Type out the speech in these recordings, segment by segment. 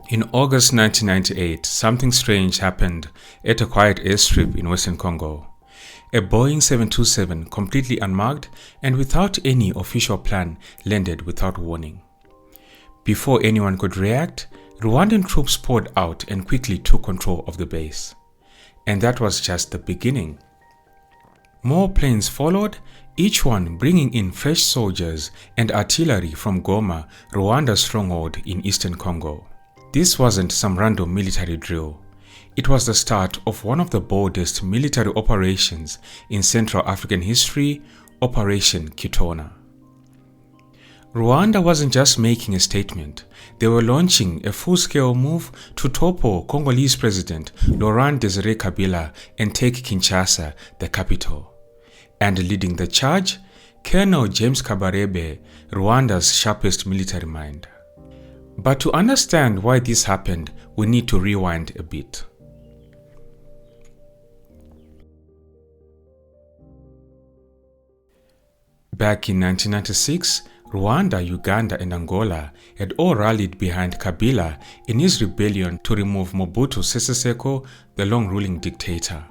In August 1998, something strange happened at a quiet airstrip in Western Congo. A Boeing 727, completely unmarked and without any official plan, landed without warning. Before anyone could react, Rwandan troops poured out and quickly took control of the base. And that was just the beginning. More planes followed, each one bringing in fresh soldiers and artillery from Goma, Rwanda's stronghold in eastern Congo. This wasn't some random military drill. It was the start of one of the boldest military operations in Central African history, Operation Kitona. Rwanda wasn't just making a statement, they were launching a full-scale move to topple Congolese President Laurent-Désiré Kabila and take Kinshasa, the capital. And leading the charge, Colonel James Kabarebe, Rwanda's sharpest military mind. But to understand why this happened, we need to rewind a bit. Back in 1996, Rwanda, Uganda and Angola had all rallied behind Kabila in his rebellion to remove Mobutu Sese Seko, the long-ruling dictator.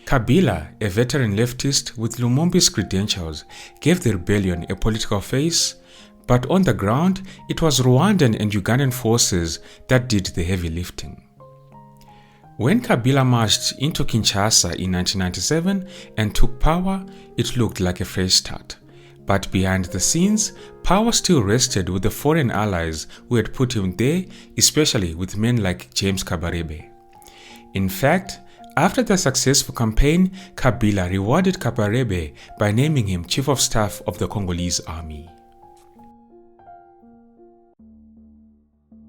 Kabila, a veteran leftist with Lumumba's credentials, gave the rebellion a political face, but on the ground, it was Rwandan and Ugandan forces that did the heavy lifting. When Kabila marched into Kinshasa in 1997 and took power, it looked like a fresh start. But behind the scenes, power still rested with the foreign allies who had put him there, especially with men like James Kabarebe. In fact, after the successful campaign, Kabila rewarded Kabarebe by naming him Chief of Staff of the Congolese army.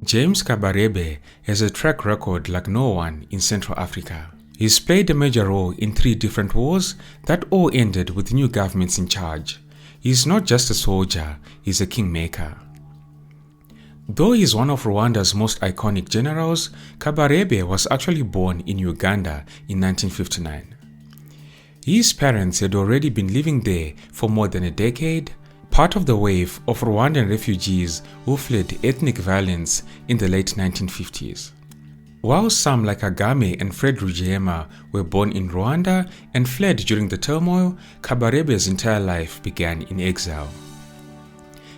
James Kabarebe has a track record like no one in Central Africa. He's played a major role in 3 different wars that all ended with new governments in charge. He's not just a soldier, he's a kingmaker. Though he's one of Rwanda's most iconic generals, Kabarebe was actually born in Uganda in 1959. His parents had already been living there for more than a decade, part of the wave of Rwandan refugees who fled ethnic violence in the late 1950s. While some like Agame and Fred Rugema were born in Rwanda and fled during the turmoil, Kabarebe's entire life began in exile.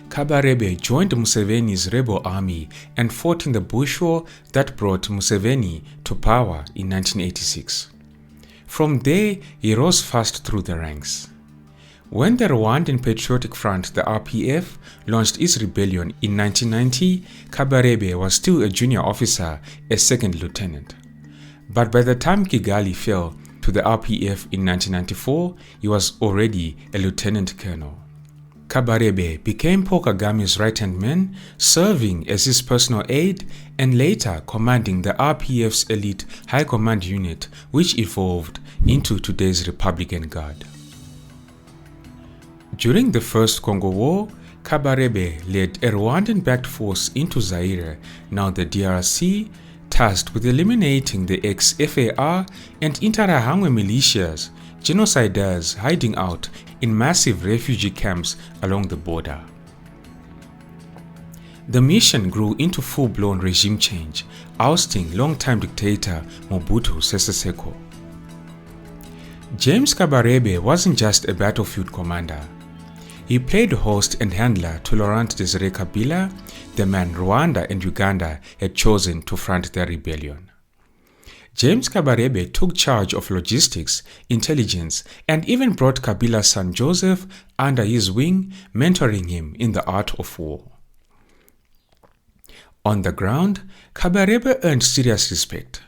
Kabarebe joined Museveni's rebel army and fought in the bush war that brought Museveni to power in 1986. From there, he rose fast through the ranks. When the Rwandan Patriotic Front, the RPF, launched its rebellion in 1990, Kabarebe was still a junior officer, a second lieutenant. But by the time Kigali fell to the RPF in 1994, he was already a lieutenant colonel. Kabarebe became Paul Kagame's right-hand man, serving as his personal aide and later commanding the RPF's elite high command unit, which evolved into today's Republican Guard. During the First Congo War, Kabarebe led a Rwandan-backed force into Zaire, now the DRC, tasked with eliminating the ex-FAR and Interahamwe militias, genociders hiding out in massive refugee camps along the border. The mission grew into full-blown regime change, ousting long-time dictator Mobutu Sese Seko. James Kabarebe wasn't just a battlefield commander. He played host and handler to Laurent-Désiré Kabila, the man Rwanda and Uganda had chosen to front their rebellion. James Kabarebe took charge of logistics, intelligence, and even brought Kabila's son Joseph under his wing, mentoring him in the art of war. On the ground, Kabarebe earned serious respect.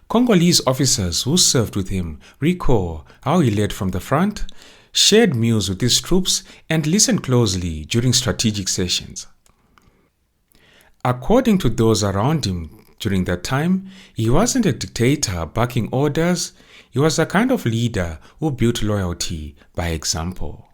Congolese officers who served with him recall how he led from the front, shared meals with his troops, and listened closely during strategic sessions. According to those around him during that time, he wasn't a dictator barking orders, he was a kind of leader who built loyalty by example.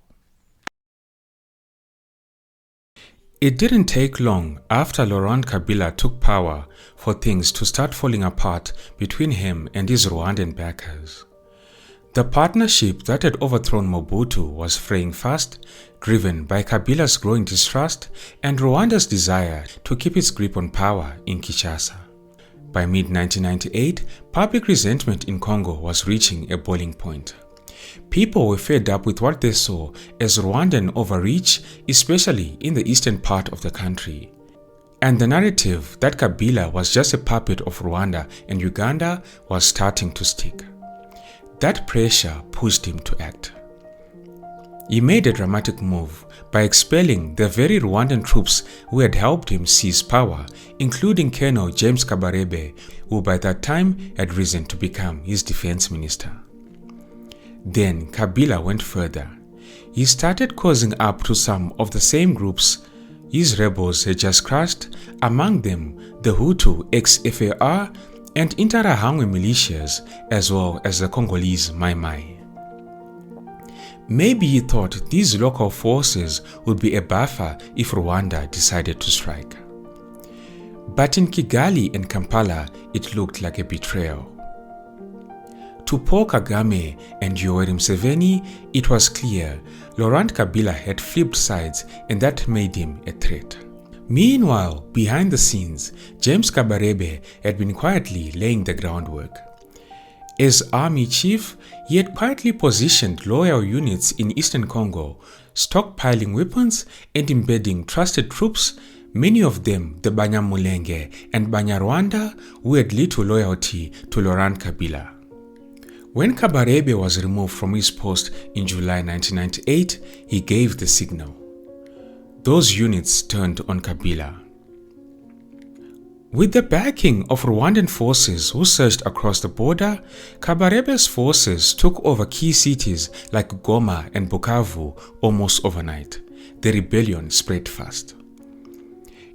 It didn't take long after Laurent Kabila took power for things to start falling apart between him and his Rwandan backers. The partnership that had overthrown Mobutu was fraying fast, driven by Kabila's growing distrust and Rwanda's desire to keep its grip on power in Kinshasa. By mid-1998, public resentment in Congo was reaching a boiling point. People were fed up with what they saw as Rwandan overreach, especially in the eastern part of the country. And the narrative that Kabila was just a puppet of Rwanda and Uganda was starting to stick. That pressure pushed him to act. He made a dramatic move by expelling the very Rwandan troops who had helped him seize power, including Colonel James Kabarebe, who by that time had risen to become his defense minister. Then Kabila went further. He started causing up to some of the same groups his rebels had just crushed, among them the Hutu ex-FAR and Interahamwe militias, as well as the Congolese Mai Mai. Maybe he thought these local forces would be a buffer if Rwanda decided to strike. But in Kigali and Kampala, it looked like a betrayal. To Paul Kagame and Yoweri Museveni, it was clear Laurent Kabila had flipped sides, and that made him a threat. Meanwhile, behind the scenes, James Kabarebe had been quietly laying the groundwork. As army chief, he had quietly positioned loyal units in eastern Congo, stockpiling weapons and embedding trusted troops, many of them the Banyamulenge and Banyarwanda, who had little loyalty to Laurent Kabila. When Kabarebe was removed from his post in July 1998, he gave the signal. Those units turned on Kabila. With the backing of Rwandan forces who surged across the border, Kabarebe's forces took over key cities like Goma and Bukavu almost overnight. The rebellion spread fast.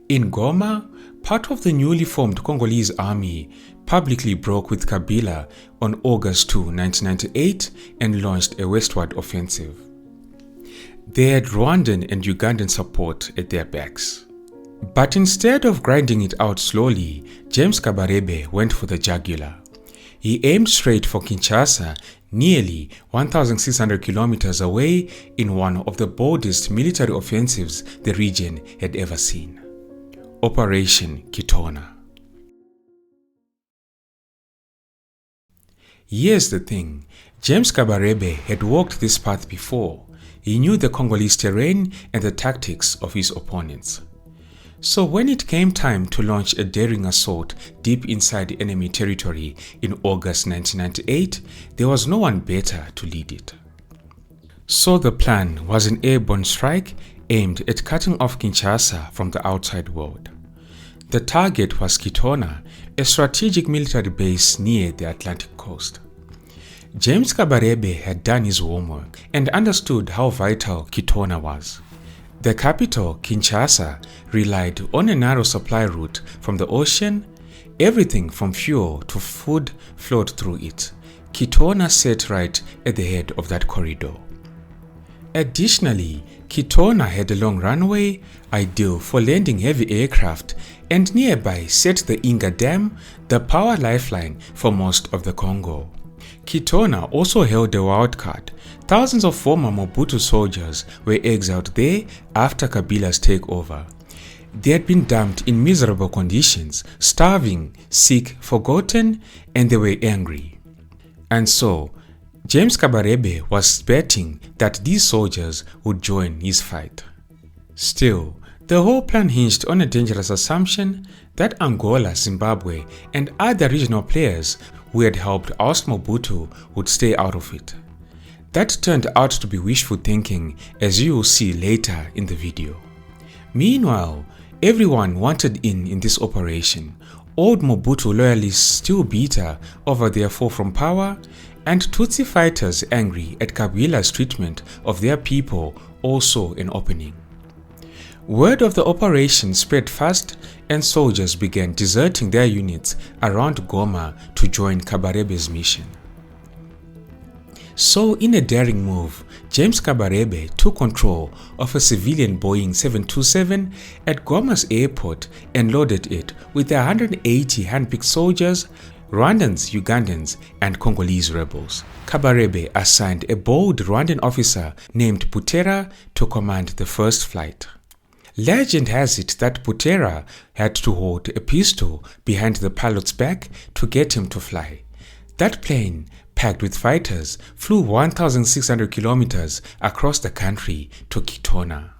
In Goma, part of the newly formed Congolese army publicly broke with Kabila on August 2, 1998 and launched a westward offensive. They had Rwandan and Ugandan support at their backs. But instead of grinding it out slowly, James Kabarebe went for the jugular. He aimed straight for Kinshasa, nearly 1,600 kilometers away, in one of the boldest military offensives the region had ever seen. Operation Kitona. Here's the thing, James Kabarebe had walked this path before. He knew the Congolese terrain and the tactics of his opponents. So when it came time to launch a daring assault deep inside enemy territory in August 1998, there was no one better to lead it. So the plan was an airborne strike aimed at cutting off Kinshasa from the outside world. The target was Kitona, a strategic military base near the Atlantic coast. James Kabarebe had done his homework and understood how vital Kitona was. The capital, Kinshasa, relied on a narrow supply route from the ocean. Everything from fuel to food flowed through it. Kitona sat right at the head of that corridor. Additionally, Kitona had a long runway, ideal for landing heavy aircraft, and nearby sat the Inga Dam, the power lifeline for most of the Congo. Kitona also held a wildcard. Thousands of former Mobutu soldiers were exiled there after Kabila's takeover. They had been dumped in miserable conditions, starving, sick, forgotten, and they were angry. And so, James Kabarebe was betting that these soldiers would join his fight. Still, the whole plan hinged on a dangerous assumption that Angola, Zimbabwe, and other regional players who had helped oust Mobutu would stay out of it. That turned out to be wishful thinking, as you will see later in the video. Meanwhile, everyone wanted in this operation. Old Mobutu loyalists still bitter over their fall from power, and Tutsi fighters angry at Kabila's treatment of their people also an opening. Word of the operation spread fast, and soldiers began deserting their units around Goma to join Kabarebe's mission. So in a daring move, James Kabarebe took control of a civilian Boeing 727 at Goma's airport and loaded it with 180 handpicked soldiers, Rwandans, Ugandans, and Congolese rebels. Kabarebe assigned a bold Rwandan officer named Butera to command the first flight. Legend has it that Butera had to hold a pistol behind the pilot's back to get him to fly. That plane, packed with fighters, flew 1,600 kilometers across the country to Kitona.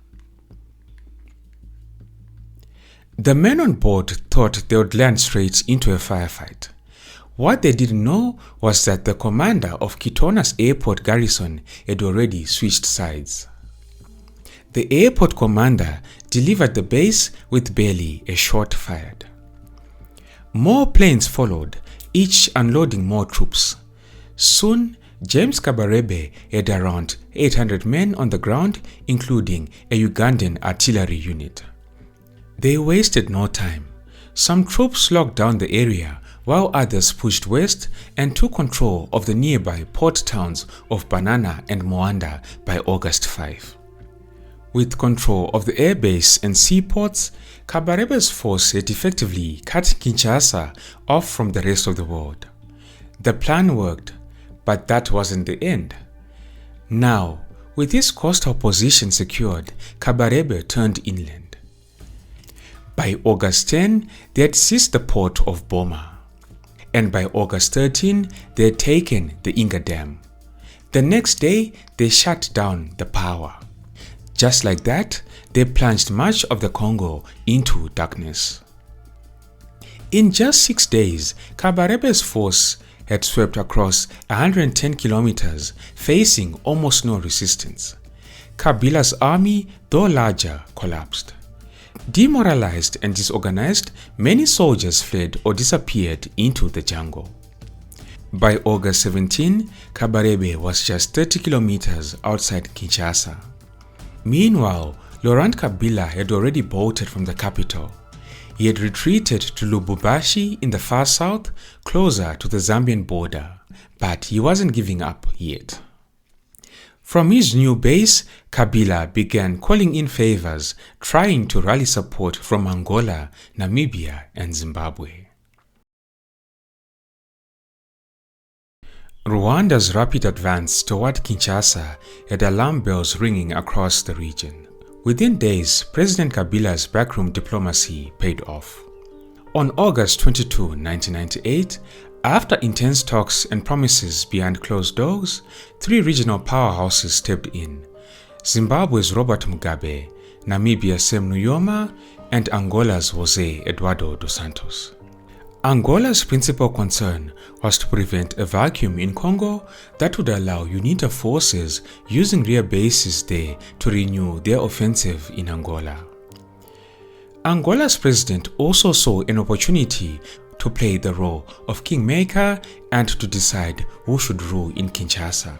The men on board thought they would land straight into a firefight. What they didn't know was that the commander of Kitona's airport garrison had already switched sides. The airport commander delivered the base with barely a shot fired. More planes followed, each unloading more troops. Soon, James Kabarebe had around 800 men on the ground, including a Ugandan artillery unit. They wasted no time. Some troops locked down the area, while others pushed west and took control of the nearby port towns of Banana and Moanda by August 5. With control of the airbase and seaports, Kabarebe's force had effectively cut Kinshasa off from the rest of the world. The plan worked, but that wasn't the end. Now, with his coastal position secured, Kabarebe turned inland. By August 10, they had seized the port of Goma, and by August 13, they had taken the Inga Dam. The next day, they shut down the power. Just like that, they plunged much of the Congo into darkness. In just 6 days, Kabarebe's force had swept across 110 kilometers, facing almost no resistance. Kabila's army, though larger, collapsed. Demoralized and disorganized, many soldiers fled or disappeared into the jungle. By August 17, Kabarebe was just 30 kilometers outside Kinshasa. Meanwhile, Laurent Kabila had already bolted from the capital. He had retreated to Lubumbashi in the far south, closer to the Zambian border, but he wasn't giving up yet. From his new base, Kabila began calling in favors, trying to rally support from Angola, Namibia, and Zimbabwe. Rwanda's rapid advance toward Kinshasa had alarm bells ringing across the region. Within days, President Kabila's backroom diplomacy paid off. On August 22, 1998, after intense talks and promises behind closed doors, 3 regional powerhouses stepped in: Zimbabwe's Robert Mugabe, Namibia's Sam Nujoma, and Angola's José Eduardo dos Santos. Angola's principal concern was to prevent a vacuum in Congo that would allow UNITA forces using rear bases there to renew their offensive in Angola. Angola's president also saw an opportunity to play the role of kingmaker and to decide who should rule in Kinshasa.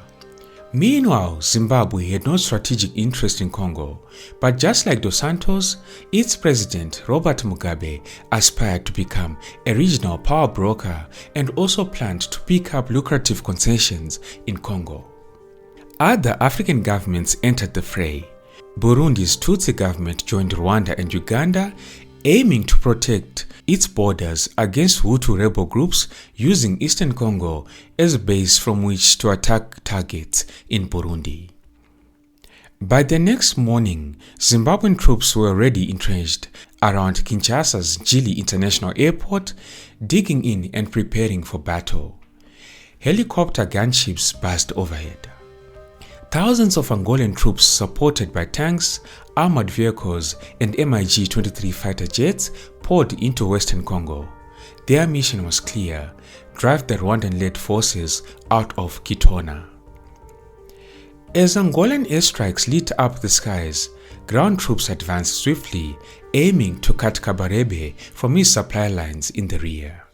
Meanwhile, Zimbabwe had no strategic interest in Congo, but just like Dos Santos, its president, Robert Mugabe, aspired to become a regional power broker and also planned to pick up lucrative concessions in Congo. Other African governments entered the fray. Burundi's Tutsi government joined Rwanda and Uganda, aiming to protect its borders against Hutu rebel groups using Eastern Congo as a base from which to attack targets in Burundi. By the next morning, Zimbabwean troops were already entrenched around Kinshasa's Njili International Airport, digging in and preparing for battle. Helicopter gunships buzzed overhead. Thousands of Angolan troops supported by tanks, armored vehicles, and MiG-23 fighter jets poured into Western Congo. Their mission was clear: drive the Rwandan-led forces out of Kitona. As Angolan airstrikes lit up the skies, ground troops advanced swiftly, aiming to cut Kabarebe from his supply lines in the rear.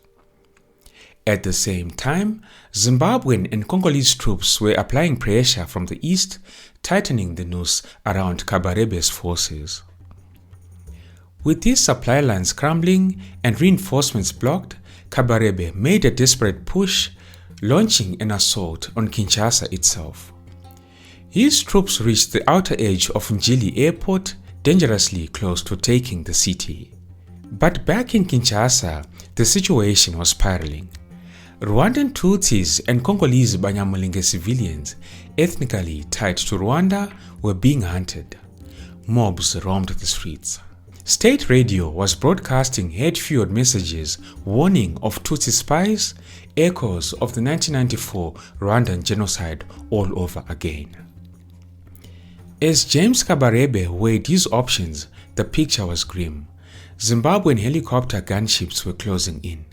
At the same time, Zimbabwean and Congolese troops were applying pressure from the east, tightening the noose around Kabarebe's forces. With these supply lines crumbling and reinforcements blocked, Kabarebe made a desperate push, launching an assault on Kinshasa itself. His troops reached the outer edge of Njili Airport, dangerously close to taking the city. But back in Kinshasa, the situation was spiraling. Rwandan Tutsis and Congolese Banyamulenge civilians, ethnically tied to Rwanda, were being hunted. Mobs roamed the streets. State radio was broadcasting hate-fueled messages warning of Tutsi spies, echoes of the 1994 Rwandan genocide all over again. As James Kabarebe weighed his options, the picture was grim. Zimbabwean helicopter gunships were closing in.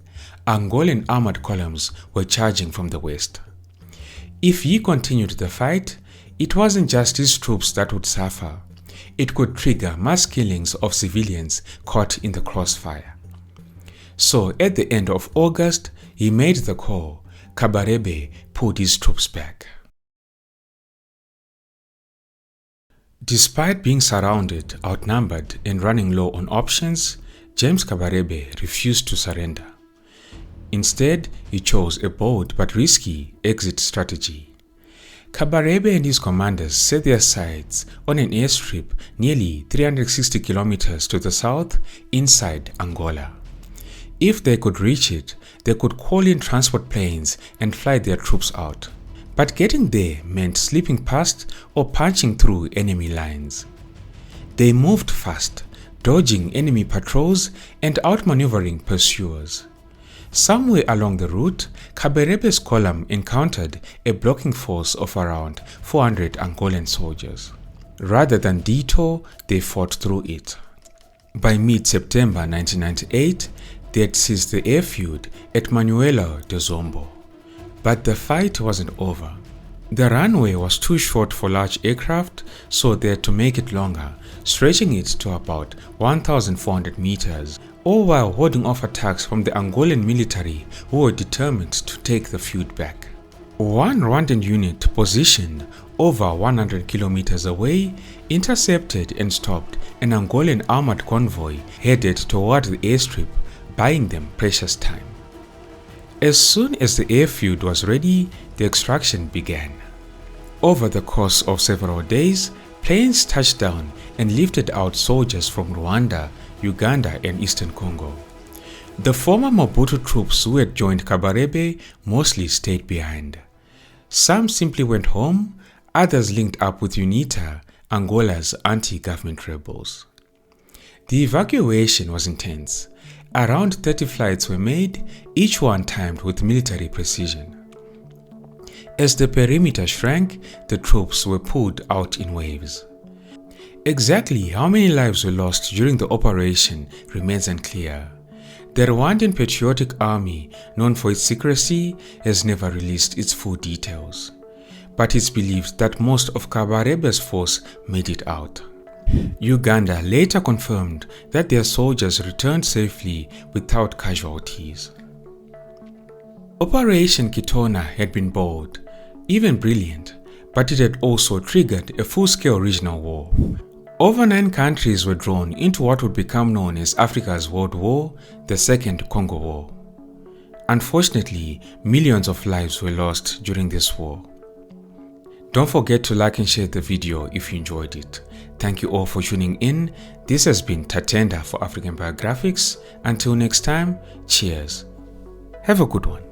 Angolan armored columns were charging from the west. If he continued the fight, it wasn't just his troops that would suffer. It could trigger mass killings of civilians caught in the crossfire. So at the end of August, he made the call. Kabarebe pulled his troops back. Despite being surrounded, outnumbered, and running low on options, James Kabarebe refused to surrender. Instead, he chose a bold but risky exit strategy. Kabarebe and his commanders set their sights on an airstrip nearly 360 kilometers to the south inside Angola. If they could reach it, they could call in transport planes and fly their troops out. But getting there meant slipping past or punching through enemy lines. They moved fast, dodging enemy patrols and outmaneuvering pursuers. Somewhere along the route, Kabarebe's column encountered a blocking force of around 400 Angolan soldiers. Rather than detour, they fought through it. By mid-September 1998, they had seized the airfield at Manuela de Zombo. But the fight wasn't over. The runway was too short for large aircraft, so they had to make it longer, stretching it to about 1,400 meters, all while warding off attacks from the Angolan military who were determined to take the field back. One Rwandan unit positioned over 100 kilometers away intercepted and stopped an Angolan armored convoy headed toward the airstrip, buying them precious time. As soon as the airfield was ready, the extraction began. Over the course of several days, planes touched down and lifted out soldiers from Rwanda, Uganda, and Eastern Congo. The former Mobutu troops who had joined Kabarebe mostly stayed behind. Some simply went home, others linked up with UNITA, Angola's anti-government rebels. The evacuation was intense. Around 30 flights were made, each one timed with military precision. As the perimeter shrank, the troops were pulled out in waves. Exactly how many lives were lost during the operation remains unclear. The Rwandan Patriotic Army, known for its secrecy, has never released its full details. But it's believed that most of Kabarebe's force made it out. Uganda later confirmed that their soldiers returned safely without casualties. Operation Kitona had been bold, even brilliant, but it had also triggered a full-scale regional war. Over 9 countries were drawn into what would become known as Africa's World War, the Second Congo War. Unfortunately, millions of lives were lost during this war. Don't forget to like and share the video if you enjoyed it. Thank you all for tuning in. This has been Tatenda for African Biographics. Until next time, cheers. Have a good one.